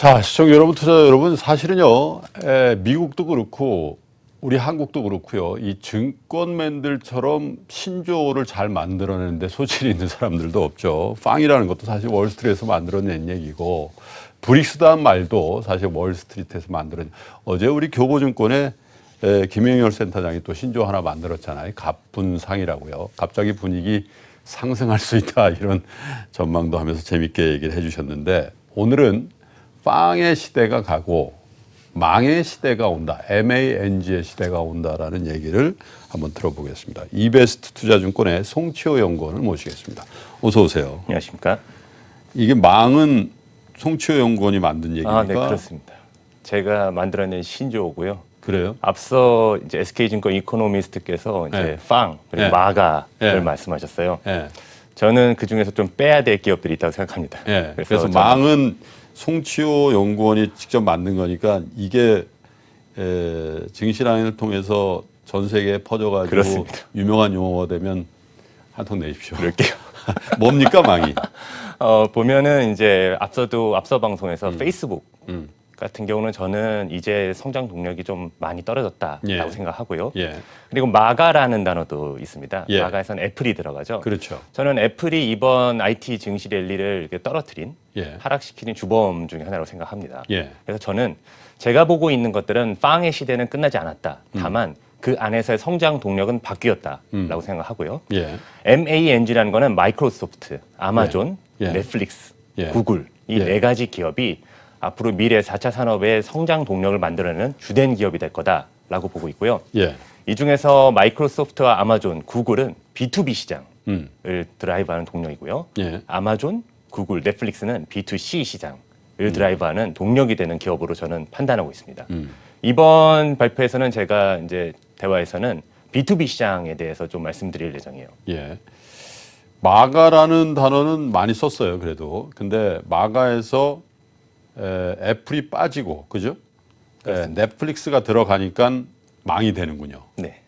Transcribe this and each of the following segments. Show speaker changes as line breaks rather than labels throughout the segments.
자, 시청자 여러분, 투자자 여러분, 사실은요, 미국도 그렇고, 우리 한국도 그렇고요, 이 증권맨들처럼 신조어를 잘 만들어내는데 소질이 있는 사람들도 없죠. 빵이라는 것도 사실 월스트리트에서 만들어낸 얘기고, 브릭스다는 말도 사실 월스트리트에서 만들어낸, 어제 우리 교보증권의 김영열 센터장이 또 신조어 하나 만들었잖아요. 갑분상이라고요. 갑자기 분위기 상승할 수 있다, 이런 전망도 하면서 재밌게 얘기를 해주셨는데, 오늘은 빵의 시대가 가고 망의 시대가 온다. MANG의 시대가 온다라는 얘기를 한번 들어보겠습니다. 이베스트 투자증권의 송치호 연구원을 모시겠습니다. 어서 오세요.
안녕하십니까.
이게 망은 송치호 연구원이 만든 얘기입니까?
네, 그렇습니다. 제가 만들어낸 신조어고요.
그래요?
앞서 이제 SK증권 이코노미스트께서 이제
네.
빵 그리고
네.
마가를
네.
말씀하셨어요.
예.
저는 그 중에서 좀 빼야 될 기업들이 있다고 생각합니다.
예. 그래서 망은 송치호 연구원이 직접 만든 거니까 이게 증시라인을 통해서 전 세계에 퍼져가지고
그렇습니다.
유명한 용어가 되면 한 통 내십시오.
그럴게요.
뭡니까 망이?
보면은 이제 앞서 방송에서 페이스북 같은 경우는 저는 이제 성장 동력이 좀 많이 떨어졌다라고
예.
생각하고요.
예.
그리고 마가라는 단어도 있습니다.
예.
마가에서는 애플이 들어가죠.
그렇죠.
저는 애플이 이번 IT 증시 랠리를 이렇게 떨어뜨린
예.
하락시키는 주범 중에 하나라고 생각합니다.
예.
그래서 저는 제가 보고 있는 것들은 빵의 시대는 끝나지 않았다. 다만 그 안에서의 성장 동력은 바뀌었다라고 생각하고요.
예.
MANG라는 거는 마이크로소프트, 아마존,
예. 예.
넷플릭스,
예.
구글 이
예.
네 가지 기업이 앞으로 미래 4차 산업의 성장 동력을 만들어내는 주된 기업이 될 거다라고 보고 있고요.
예.
이 중에서 마이크로소프트와 아마존, 구글은 B2B 시장을 드라이브하는 동력이고요.
예.
아마존, 구글, 넷플릭스는 B2C 시장을 드라이브하는 동력이 되는 기업으로 저는 판단하고 있습니다. 이번 발표에서는 제가 이제 대화에서는 B2B 시장에 대해서 좀 말씀드릴 예정이에요.
예. 마가라는 단어는 많이 썼어요. 그래도. 근데 마가에서 애플이 빠지고, 그죠? 넷플릭스가 들어가니까 망이 되는군요.
네.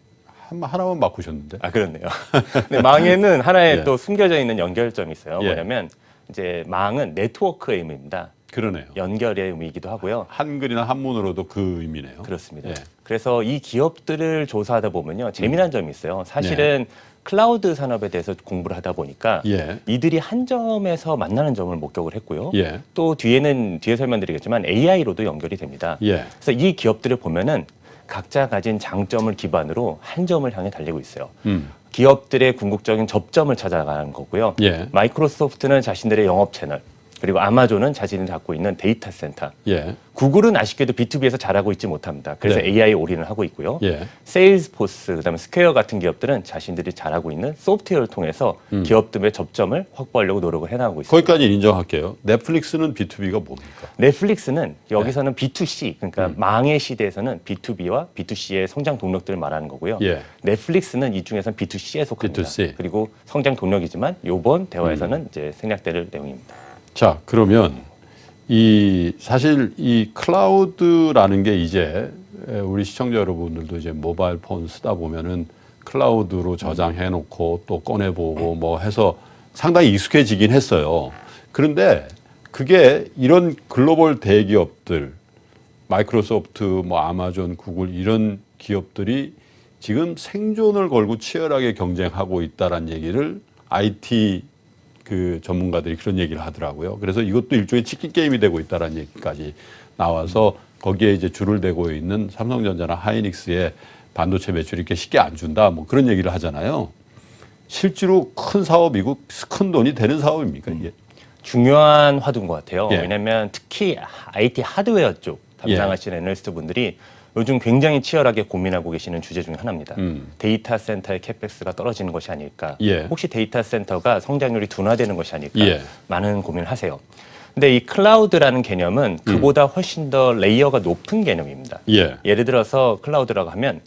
하나만 바꾸셨는데.
그렇네요. 근데 망에는 하나의
예.
또 숨겨져 있는 연결점이 있어요.
예.
뭐냐면 이제 망은 네트워크의 의미입니다.
그러네요.
연결의 의미이기도 하고요.
한글이나 한문으로도 그 의미네요.
그렇습니다.
예.
그래서 이 기업들을 조사하다 보면요. 재미난 점이 있어요. 사실은 클라우드 산업에 대해서 공부를 하다 보니까
예.
이들이 한 점에서 만나는 점을 목격을 했고요.
예.
또 뒤에 설명드리겠지만 AI로도 연결이 됩니다.
예.
그래서 이 기업들을 보면은 각자 가진 장점을 기반으로 한 점을 향해 달리고 있어요. 기업들의 궁극적인 접점을 찾아가는 거고요.
예.
마이크로소프트는 자신들의 영업 채널, 그리고 아마존은 자신이 갖고 있는 데이터 센터.
예.
구글은 아쉽게도 B2B에서 잘하고 있지 못합니다. 그래서
네.
AI 올인을 하고 있고요.
예.
세일즈포스, 그다음에 스퀘어 같은 기업들은 자신들이 잘하고 있는 소프트웨어를 통해서 기업들의 접점을 확보하려고 노력을 해나가고 있습니다.
거기까지 인정할게요. 넷플릭스는 B2B가 뭡니까?
넷플릭스는 여기서는 B2C, 그러니까 망의 시대에서는 B2B와 B2C의 성장 동력들을 말하는 거고요.
예.
넷플릭스는 이 중에서는 B2C에 속합니다.
B2C.
그리고 성장 동력이지만 이번 대화에서는 이제 생략될 내용입니다.
자, 그러면 사실 이 클라우드라는 게 이제 우리 시청자 여러분들도 이제 모바일 폰 쓰다 보면은 클라우드로 저장해 놓고 또 꺼내보고 뭐 해서 상당히 익숙해지긴 했어요. 그런데 그게 이런 글로벌 대기업들, 마이크로소프트, 뭐 아마존, 구글 이런 기업들이 지금 생존을 걸고 치열하게 경쟁하고 있다라는 얘기를 IT 그 전문가들이 그런 얘기를 하더라고요. 그래서 이것도 일종의 치킨 게임이 되고 있다라는 얘기까지 나와서 거기에 이제 줄을 대고 있는 삼성전자나 하이닉스의 반도체 매출이 이렇게 쉽게 안 준다, 뭐 그런 얘기를 하잖아요. 실제로 큰 사업이고 큰 돈이 되는 사업입니까, 이게?
중요한 화두인 것 같아요.
예.
왜냐하면 특히 IT 하드웨어 쪽 담당하시는 애널리스트 분들이 요즘 굉장히 치열하게 고민하고 계시는 주제 중에 하나입니다. 데이터 센터의 캐펙스가 떨어지는 것이 아닐까.
예.
혹시 데이터 센터가 성장률이 둔화되는 것이 아닐까.
예.
많은 고민을 하세요. 근데 이 클라우드라는 개념은 그보다 훨씬 더 레이어가 높은 개념입니다.
예.
예를 들어서 클라우드라고 하면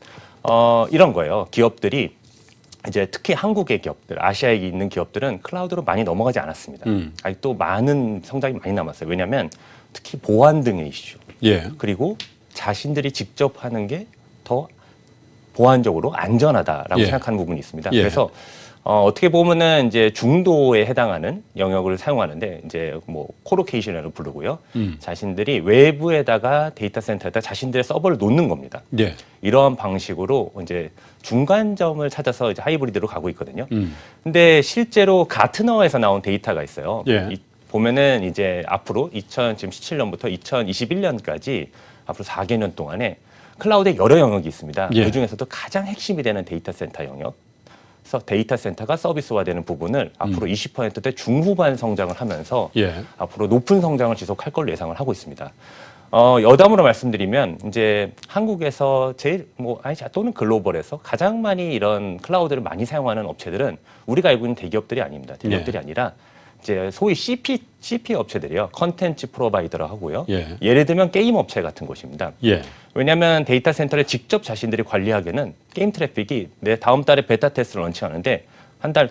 이런 거예요. 기업들이 이제 특히 한국의 기업들, 아시아에 있는 기업들은 클라우드로 많이 넘어가지 않았습니다. 아직도 많은 성장이 많이 남았어요. 왜냐하면 특히 보안 등의 이슈.
예.
그리고 자신들이 직접 하는 게 더 보안적으로 안전하다라고
예.
생각하는 부분이 있습니다.
예.
그래서 어떻게 보면은 이제 중도에 해당하는 영역을 사용하는데 이제 뭐 코로케이션이라고 부르고요. 자신들이 외부에다가 데이터 센터에다 자신들의 서버를 놓는 겁니다.
예.
이러한 방식으로 이제 중간점을 찾아서 이제 하이브리드로 가고 있거든요. 근데 실제로 가트너에서 나온 데이터가 있어요.
예.
보면은 이제 앞으로 2017년부터 2021년까지 앞으로 4개년 동안에 클라우드에 여러 영역이 있습니다.
예.
그 중에서도 가장 핵심이 되는 데이터 센터 영역. 그래서 데이터 센터가 서비스화되는 부분을 앞으로 20%대 중후반 성장을 하면서
예.
앞으로 높은 성장을 지속할 걸로 예상을 하고 있습니다. 여담으로 말씀드리면 이제 한국에서 제일 또는 글로벌에서 가장 많이 이런 클라우드를 많이 사용하는 업체들은 우리가 알고 있는 대기업들이 아닙니다. 대기업들이 아니라 이제 소위 CP 업체들이요. 컨텐츠 프로바이더라 하고요.
예.
예를 들면 게임 업체 같은 곳입니다.
예.
왜냐하면 데이터 센터를 직접 자신들이 관리하기에는 게임 트래픽이 내 다음 달에 베타 테스트를 런칭하는데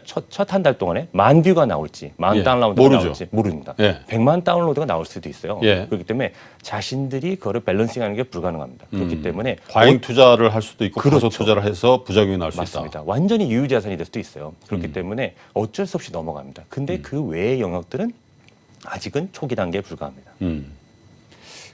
첫 한 달 동안에 10,000뷰가 나올지, 10,000
예.
다운로드가
모르죠.
나올지 모릅니다.
예.
100만 다운로드가 나올 수도 있어요.
예.
그렇기 때문에 자신들이 그거를 밸런싱하는 게 불가능합니다. 그렇기 때문에
과잉 투자를 할 수도 있고
그렇죠.
과소 투자를 해서 부작용이 날 수 있다.
맞습니다. 완전히 유유자산이 될 수도 있어요. 그렇기 때문에 어쩔 수 없이 넘어갑니다. 근데 그 외의 영역들은 아직은 초기 단계에 불과합니다.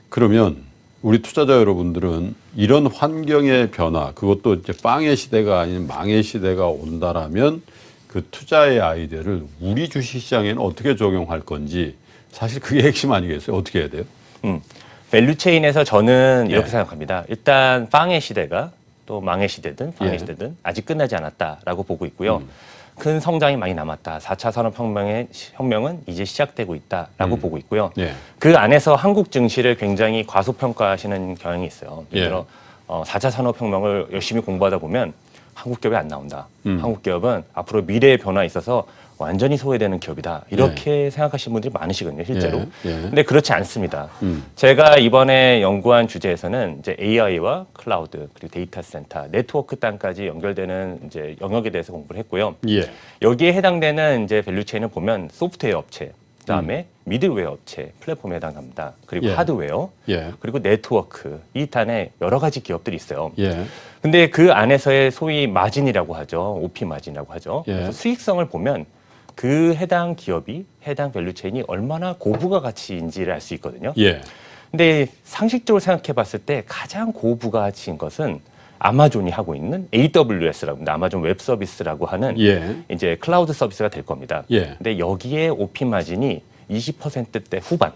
그러면 우리 투자자 여러분들은 이런 환경의 변화, 그것도 이제 빵의 시대가 아닌 망의 시대가 온다라면 그 투자의 아이디어를 우리 주식시장에는 어떻게 적용할 건지 사실 그게 핵심 아니겠어요? 어떻게 해야 돼요?
밸류체인에서 저는 이렇게 생각합니다. 일단 빵의 시대가 또 망의 시대든 빵의
예.
시대든 아직 끝나지 않았다라고 보고 있고요. 큰 성장이 많이 남았다. 4차 산업혁명은 이제 시작되고 있다라고 보고 있고요.
예.
그 안에서 한국 증시를 굉장히 과소평가하시는 경향이 있어요. 예를 들어 4차 산업혁명을 열심히 공부하다 보면 한국 기업이 안 나온다. 한국 기업은 앞으로 미래의 변화에 있어서 완전히 소외되는 기업이다. 이렇게 생각하시는 분들이 많으시거든요, 실제로. 근데 그렇지 않습니다. 제가 이번에 연구한 주제에서는 이제 AI와 클라우드, 그리고 데이터 센터, 네트워크 단까지 연결되는 이제 영역에 대해서 공부를 했고요.
예.
여기에 해당되는 이제 밸류체인을 보면 소프트웨어 업체, 그다음에 미들웨어 업체, 플랫폼에 해당합니다. 그리고
예.
하드웨어,
예.
그리고 네트워크, 이 단에 여러 가지 기업들이 있어요.
예.
근데 그 안에서의 소위 마진이라고 하죠. OP 마진이라고 하죠.
예.
그래서 수익성을 보면 그 해당 기업이 해당 밸류체인이 얼마나 고부가 가치인지를 알 수 있거든요.
예.
근데 상식적으로 생각해 봤을 때 가장 고부가 가치인 것은 아마존이 하고 있는 AWS라고 합니다. 아마존 웹 서비스라고 하는
예.
이제 클라우드 서비스가 될 겁니다.
예.
근데 여기에 OP 마진이 20%대 후반,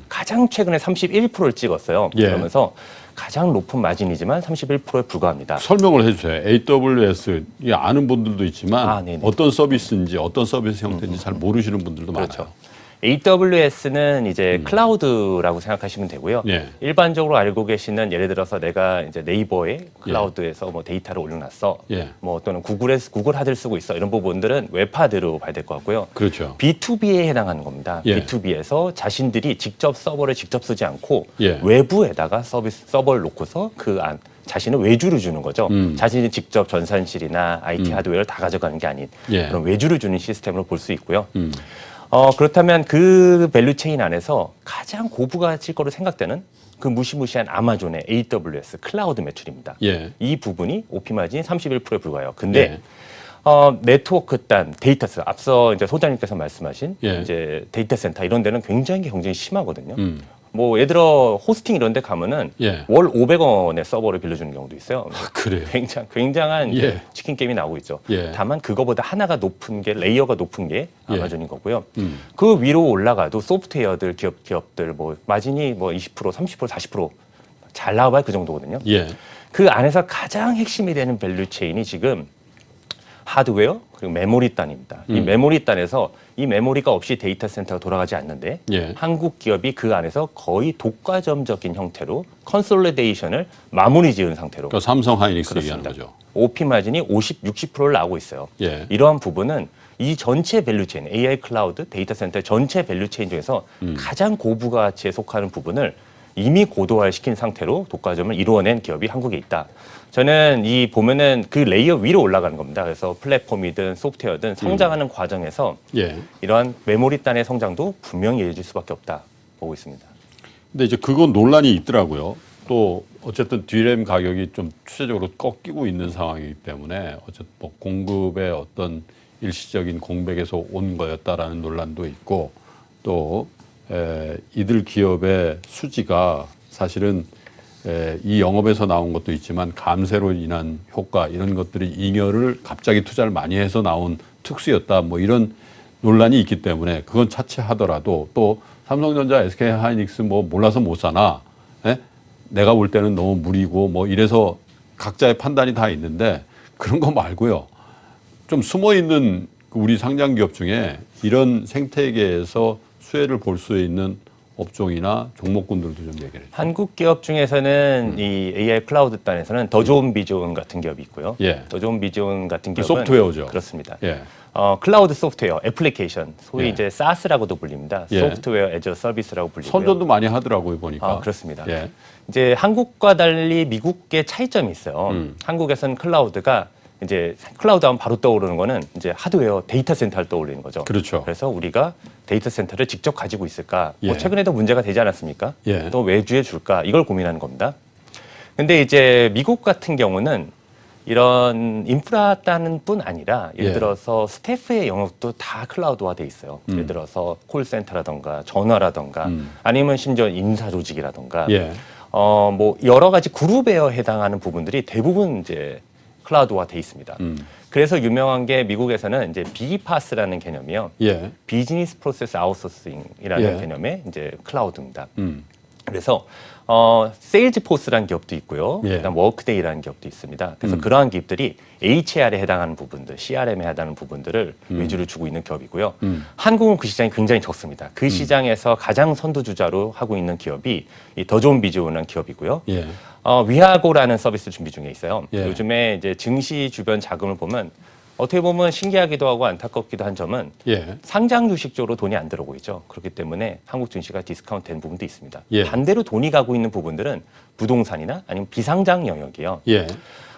가장 최근에 31%를 찍었어요.
예.
그러면서 가장 높은 마진이지만 31%에 불과합니다.
설명을 해주세요. AWS 이 아는 분들도 있지만
네네.
어떤 서비스인지 어떤 서비스 형태인지 잘 모르시는 분들도
그렇죠.
많아요.
AWS는 이제 클라우드라고 생각하시면 되고요.
예.
일반적으로 알고 계시는 예를 들어서 내가 이제 네이버에 클라우드에서 뭐 데이터를 올려놨어.
예.
뭐 또는 구글 하드를 쓰고 있어. 이런 부분들은 웹하드로 봐야 될 것 같고요.
그렇죠.
B2B에 해당하는 겁니다.
예.
B2B에서 자신들이 직접 서버를 직접 쓰지 않고
예.
외부에다가 서버를 놓고서 그 안 자신은 외주를 주는 거죠. 자신이 직접 전산실이나 IT 하드웨어를 다 가져가는 게 아닌
예.
그런 외주를 주는 시스템으로 볼 수 있고요. 그렇다면 그 밸류체인 안에서 가장 고부가치일 거로 생각되는 그 무시무시한 아마존의 AWS 클라우드 매출입니다.
예.
이 부분이 OP 마진이 31%에 불과해요. 근데 네트워크 단, 데이터 센터, 앞서 이제 소장님께서 말씀하신
예.
이제 데이터 센터 이런 데는 굉장히 경쟁이 심하거든요. 뭐 예를 들어 호스팅 이런 데 가면은
예.
월 500원에 서버를 빌려주는 경우도 있어요.
그래요.
굉장한
예.
치킨 게임이 나오고 있죠.
예.
다만 그거보다 하나가 높은 게 레이어가 높은 게
예.
아마존인 거고요. 그 위로 올라가도 소프트웨어들 기업들 뭐 마진이 뭐 20%, 30%, 40%잘 나와봐야 그 정도거든요.
예.
그 안에서 가장 핵심이 되는 밸류 체인이 지금 하드웨어 그리고 메모리 단입니다. 이 메모리 단에서 이 메모리가 없이 데이터 센터가 돌아가지 않는데
예.
한국 기업이 그 안에서 거의 독과점적인 형태로 컨솔리데이션을 마무리 지은 상태로
그러니까 삼성 하이닉스
그렇습니다.
얘기하는 거죠.
OP 마진이 60%를 나오고 있어요.
예.
이러한 부분은 이 전체 밸류체인, AI 클라우드, 데이터 센터 전체 밸류체인 중에서 가장 고부가치에 속하는 부분을 이미 고도화시킨 상태로 독과점을 이루어낸 기업이 한국에 있다. 저는 이 보면은 그 레이어 위로 올라가는 겁니다. 그래서 플랫폼이든 소프트웨어든 성장하는 과정에서
예.
이러한 메모리 단의 성장도 분명히 이어질 수밖에 없다 보고 있습니다.
근데 이제 그건 논란이 있더라고요. 또 어쨌든 D램 가격이 좀 추세적으로 꺾이고 있는 상황이기 때문에 어쨌든 뭐 공급의 어떤 일시적인 공백에서 온 거였다라는 논란도 있고 또 이들 기업의 수지가 사실은 이 영업에서 나온 것도 있지만 감세로 인한 효과 이런 것들이 잉여를 갑자기 투자를 많이 해서 나온 특수였다 뭐 이런 논란이 있기 때문에 그건 차치하더라도 또 삼성전자, SK하이닉스 뭐 몰라서 못 사나 내가 볼 때는 너무 무리고 뭐 이래서 각자의 판단이 다 있는데 그런 거 말고요. 좀 숨어 있는 우리 상장 기업 중에 이런 생태계에서 수혜를 볼 수 있는 업종이나 종목군들도 좀 얘기를 해주세요.
한국 기업 중에서는 이 AI 클라우드 단에서는 더 좋은 비즈온 같은 기업이 있고요.
예.
더 좋은 비즈온 같은
그
기업은
소프트웨어죠.
그렇습니다.
예.
클라우드 소프트웨어, 애플리케이션, 소위
예.
이제 SaaS라고도 불립니다.
예.
소프트웨어 애저 서비스라고 불리고요.
선전도 많이 하더라고요 보니까.
그렇습니다.
예.
이제 한국과 달리 미국의 차이점이 있어요. 한국에서는 클라우드가 이제 클라우드 하면 바로 떠오르는 거는 이제 하드웨어 데이터 센터를 떠올리는 거죠.
그렇죠.
그래서 우리가 데이터 센터를 직접 가지고 있을까?
예.
뭐 최근에도 문제가 되지 않았습니까?
예.
또 외주에 줄까? 이걸 고민하는 겁니다. 근데 이제 미국 같은 경우는 이런 인프라 따는 뿐 아니라 예를
예.
들어서 스태프의 영역도 다 클라우드화 돼 있어요. 예를 들어서 콜센터라던가 전화라던가 아니면 심지어 인사 조직이라던가
예.
뭐 여러 가지 그룹에 해당하는 부분들이 대부분 이제 클라우드화 돼 있습니다. 그래서 유명한 게 미국에서는 이제 BPaaS라는 개념이요.
예.
비즈니스 프로세스 아웃소싱이라는
예.
개념의 이제 클라우드입니다. 그래서 세일즈포스라는 기업도 있고요.
예.
그다음 워크데이라는 기업도 있습니다. 그래서 그러한 기업들이 HR에 해당하는 부분들, CRM에 해당하는 부분들을 위주로 주고 있는 기업이고요. 한국은 그 시장이 굉장히 적습니다. 그 시장에서 가장 선두주자로 하고 있는 기업이 이 더 좋은 비즈온이라는 기업이고요.
예.
위하고라는 서비스 준비 중에 있어요.
예.
요즘에 이제 증시 주변 자금을 보면 어떻게 보면 신기하기도 하고 안타깝기도 한 점은
예.
상장 주식 쪽으로 돈이 안 들어오고 있죠. 그렇기 때문에 한국 증시가 디스카운트 된 부분도 있습니다.
예.
반대로 돈이 가고 있는 부분들은 부동산이나 아니면 비상장 영역이에요.
예.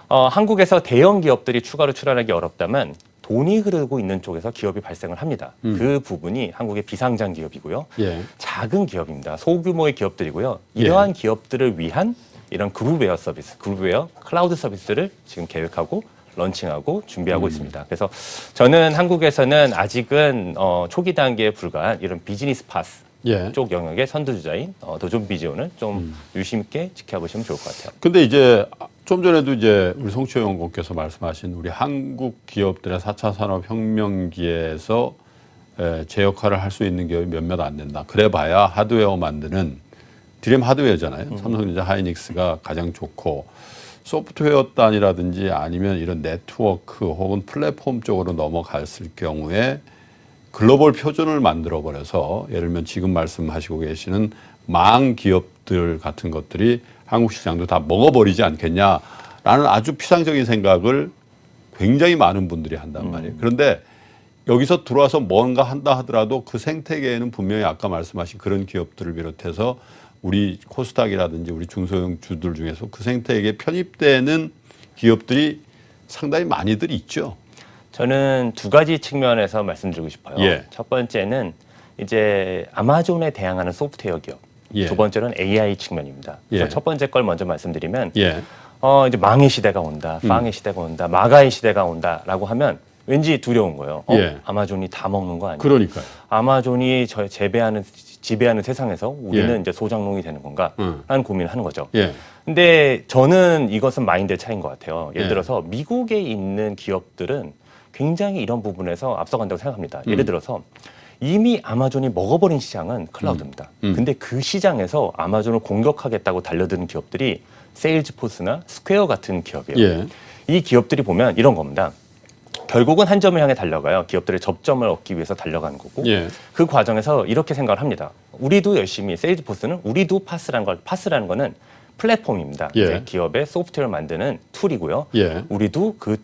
한국에서 대형 기업들이 추가로 출연하기 어렵다면 돈이 흐르고 있는 쪽에서 기업이 발생을 합니다. 그 부분이 한국의 비상장 기업이고요.
예.
작은 기업입니다. 소규모의 기업들이고요. 이러한 기업들을 위한 이런 그룹웨어 서비스, 그룹웨어 클라우드 서비스를 지금 계획하고 런칭하고 준비하고 있습니다. 그래서 저는 한국에서는 아직은 초기 단계에 불과한 이런 비즈니스 파스
예.
쪽 영역의 선두주자인 더 좋은 비즈온을 좀 유심 있게 지켜보시면 좋을 것 같아요.
근데 이제 좀 전에도 이제 우리 송치호 연구원께서 말씀하신 우리 한국 기업들의 4차 산업혁명기에서 제 역할을 할 수 있는 기업이 몇몇 안 된다. 그래봐야 하드웨어 만드는 디램 하드웨어잖아요. 삼성전자 하이닉스가 가장 좋고 소프트웨어 단이라든지 아니면 이런 네트워크 혹은 플랫폼 쪽으로 넘어갔을 경우에 글로벌 표준을 만들어 버려서 예를 들면 지금 말씀하시고 계시는 망 기업들 같은 것들이 한국 시장도 다 먹어버리지 않겠냐라는 아주 피상적인 생각을 굉장히 많은 분들이 한단 말이에요. 그런데 여기서 들어와서 뭔가 한다 하더라도 그 생태계에는 분명히 아까 말씀하신 그런 기업들을 비롯해서 우리 코스닥이라든지 우리 중소형 주들 중에서 그 생태계에 편입되는 기업들이 상당히 많이들 있죠.
저는 두 가지 측면에서 말씀드리고 싶어요.
예.
첫 번째는 이제 아마존에 대항하는 소프트웨어 기업.
예.
두 번째는 AI 측면입니다. 그래서
예.
첫 번째 걸 먼저 말씀드리면
예.
이제 망의 시대가 온다, 빵의 시대가 온다, 마가의 시대가 온다라고 하면 왠지 두려운 거예요.
예.
아마존이 다 먹는 거 아니에요?
그러니까요.
아마존이 지배하는 세상에서 우리는
예.
이제 소장농이 되는 건가? 라는 고민을 하는 거죠.
예.
근데 저는 이것은 마인드의 차이인 것 같아요. 예를
예.
들어서 미국에 있는 기업들은 굉장히 이런 부분에서 앞서간다고 생각합니다. 예를 들어서 이미 아마존이 먹어버린 시장은 클라우드입니다. 근데 그 시장에서 아마존을 공격하겠다고 달려드는 기업들이 세일즈포스나 스퀘어 같은 기업이에요.
예.
이 기업들이 보면 이런 겁니다. 결국은 한 점을 향해 달려가요. 기업들의 접점을 얻기 위해서 달려가는 거고
예.
그 과정에서 이렇게 생각을 합니다. 우리도 열심히 세일즈포스는 우리도 파스라는 거는 플랫폼입니다.
예.
이제 기업의 소프트웨어를 만드는 툴이고요.
예.
우리도 그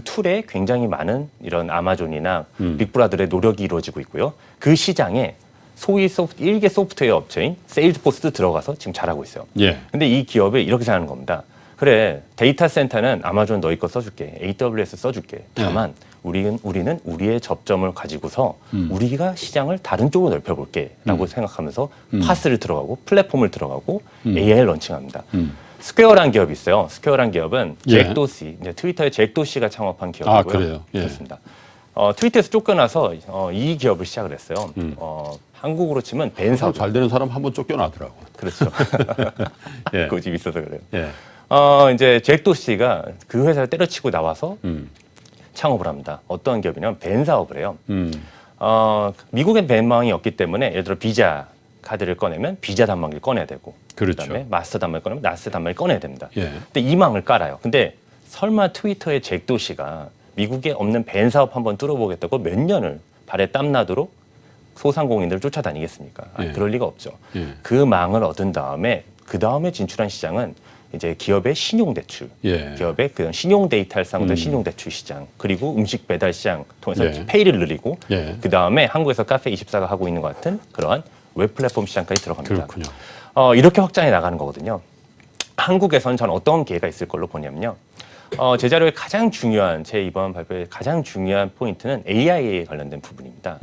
툴에 굉장히 많은 이런 아마존이나 빅브라더의 노력이 이루어지고 있고요. 그 시장에 소위 일개 소프트웨어 업체인 세일즈포스도 들어가서 지금 잘하고 있어요.
예.
근데 이 기업이 이렇게 생각하는 겁니다. 그래, 데이터 센터는 아마존 너희 거 써줄게. AWS 써줄게. 다만 우리는 우리의 접점을 가지고서 우리가 시장을 다른 쪽으로 넓혀볼게 라고 생각하면서 파스를 들어가고 플랫폼을 들어가고 AI를 런칭합니다. 스퀘어라는 기업이 있어요. 스퀘어라는 기업은
예.
잭 도시, 이제 트위터의 잭 도시가 창업한 기업이고요.
아, 그래요? 예.
그렇습니다. 트위터에서 쫓겨나서 이 기업을 시작을 했어요. 한국으로 치면 벤사업.
잘 되는 사람 한 번 쫓겨나더라고.
그렇죠.
예.
고집이 있어서 그래요.
예.
이제 잭 도시가 그 회사를 때려치고 나와서 창업을 합니다. 어떤 기업이냐면 벤 사업을 해요. 미국엔 벤망이 없기 때문에 예를 들어 비자 카드를 꺼내면 비자 단말기를 꺼내야 되고
그렇죠.
그다음에 마스터 단말기 꺼내면 마스터 단말기 꺼내야 됩니다.
예.
근데 이 망을 깔아요. 근데 설마 트위터의 잭 도시가 미국에 없는 벤 사업 한번 뚫어보겠다고 몇 년을 발에 땀나도록 소상공인들을 쫓아다니겠습니까?
예.
그럴 리가 없죠.
예.
그 망을 얻은 다음에 그 다음에 진출한 시장은 이제 기업의 신용대출,
예.
기업의 그 신용 데이터를 쌓은 신용대출 시장, 그리고 음식 배달 시장 통해서
예.
페이를 늘리고
예.
그 다음에 한국에서 카페24가 하고 있는 것 같은 그러한 웹 플랫폼 시장까지 들어갑니다.
그렇군요.
이렇게 확장해 나가는 거거든요. 한국에선 전 어떤 기회가 있을 걸로 보냐면요. 제 자료의 가장 중요한, 제 이번 발표의 가장 중요한 포인트는 AI에 관련된 부분입니다.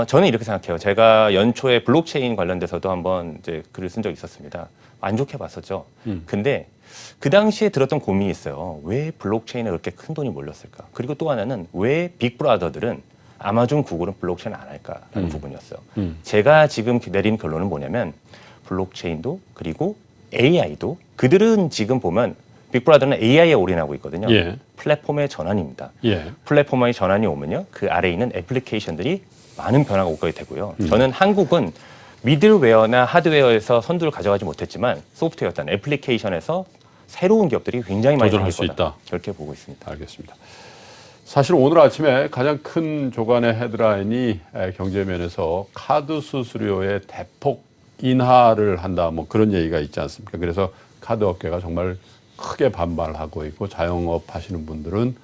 저는 이렇게 생각해요. 제가 연초에 블록체인 관련돼서도 한번 이제 글을 쓴 적이 있었습니다. 안 좋게 봤었죠. 근데 그 당시에 들었던 고민이 있어요. 왜 블록체인에 그렇게 큰 돈이 몰렸을까? 그리고 또 하나는 왜 빅브라더들은 아마존, 구글은 블록체인 안 할까라는 부분이었어요. 제가 지금 내린 결론은 뭐냐면 블록체인도 그리고 AI도 그들은 지금 보면 빅브라더는 AI에 올인하고 있거든요.
예.
플랫폼의 전환입니다.
예.
플랫폼의 전환이 오면요. 그 아래에 있는 애플리케이션들이 많은 변화가 오게 되고요. 저는 한국은 미들웨어나 하드웨어에서 선두를 가져가지 못했지만 소프트웨어 어떤 애플리케이션에서 새로운 기업들이 굉장히 많이
도전할
생길
수
거다.
있다.
그렇게 보고 있습니다.
알겠습니다. 사실 오늘 아침에 가장 큰 조간의 헤드라인이 경제면에서 카드 수수료의 대폭 인하를 한다, 뭐 그런 얘기가 있지 않습니까? 그래서 카드 업계가 정말 크게 반발하고 있고 자영업 하시는 분들은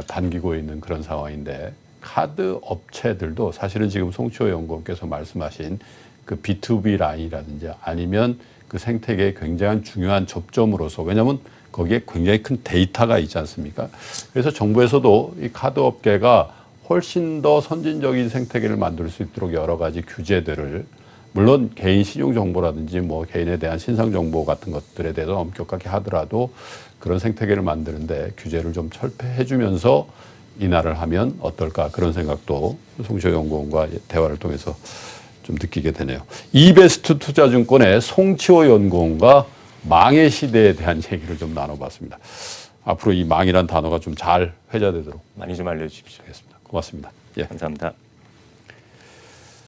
반기고 있는 그런 상황인데, 카드 업체들도 사실은 지금 송치호 연구원께서 말씀하신 그 B2B 라인이라든지 아니면 그 생태계의 굉장한 중요한 접점으로서, 왜냐하면 거기에 굉장히 큰 데이터가 있지 않습니까? 그래서 정부에서도 이 카드 업계가 훨씬 더 선진적인 생태계를 만들 수 있도록 여러 가지 규제들을, 물론 개인 신용 정보라든지 뭐 개인에 대한 신상 정보 같은 것들에 대해서 엄격하게 하더라도 그런 생태계를 만드는데 규제를 좀 철폐해 주면서 인하를 하면 어떨까, 그런 생각도 송치호 연구원과 대화를 통해서 좀 느끼게 되네요. 이베스트 투자증권의 송치호 연구원과 망의 시대에 대한 얘기를 좀 나눠봤습니다. 앞으로 이 망이란 단어가 좀 잘 회자되도록
많이 좀 알려주십시오.
하겠습니다. 고맙습니다. 예.
감사합니다.